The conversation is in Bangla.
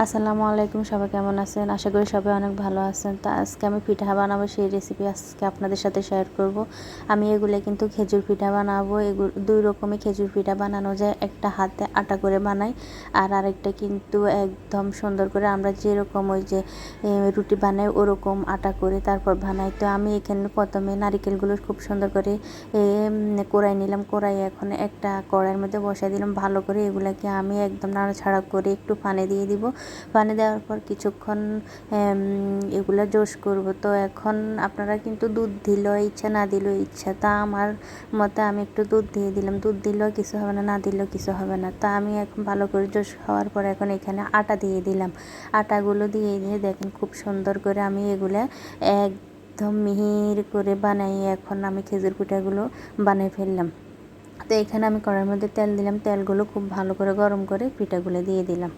আসসালামু আলাইকুম, সবাই কেমন আছেন? আশা করি সবাই অনেক ভালো আছেন। তো আজকে আমি পিঠা বানাবো, সেই রেসিপি আজকে আপনাদের সাথে শেয়ার করব। আমি এগুলো কিন্তু খেজুর পিঠা বানাবো। এগুলো দুই রকমের খেজুর পিঠা বানানো যায়, একটা হাতে আটা করে বানাই, আর আরেকটা কিন্তু একদম সুন্দর করে আমরা যেরকম ওই যে রুটি বানাই ওরকম আটা করে তারপর বানাই। তো আমি এখানে প্রথমে নারিকেলগুলো খুব সুন্দর করে কোড়াই নিলাম। কোড়াই এখন একটা কড়াইয়ের মধ্যে বসাই দিলাম ভালো করে। এগুলাকে আমি একদম নাড়াছাড়া করে একটু পানি দিয়ে দিব। পানি দেওয়ার পর কিছুক্ষণ এগুলো জোশ করব। তো এখন আপনারা কিন্তু দুধ দিলেও ইচ্ছা, না দিলেও ইচ্ছা। তা আমার মতে আমি একটু দুধ দিয়ে দিলাম। দুধ দিলেও কিছু হবে না, না দিলেও কিছু হবে না। তা আমি এখন ভালো করে জোশ হওয়ার পর এখন এখানে আটা দিয়ে দিলাম। আটাগুলো দিয়ে দেখেন খুব সুন্দর করে আমি এগুলো একদম মিহির করে বানাই। এখন আমি খেজুর পিঠাগুলো বানিয়ে ফেললাম। তো এখানে আমি কড়াইয়ের মধ্যে তেল দিলাম। তেলগুলো খুব ভালো করে গরম করে পিঠাগুলো দিয়ে দিলাম।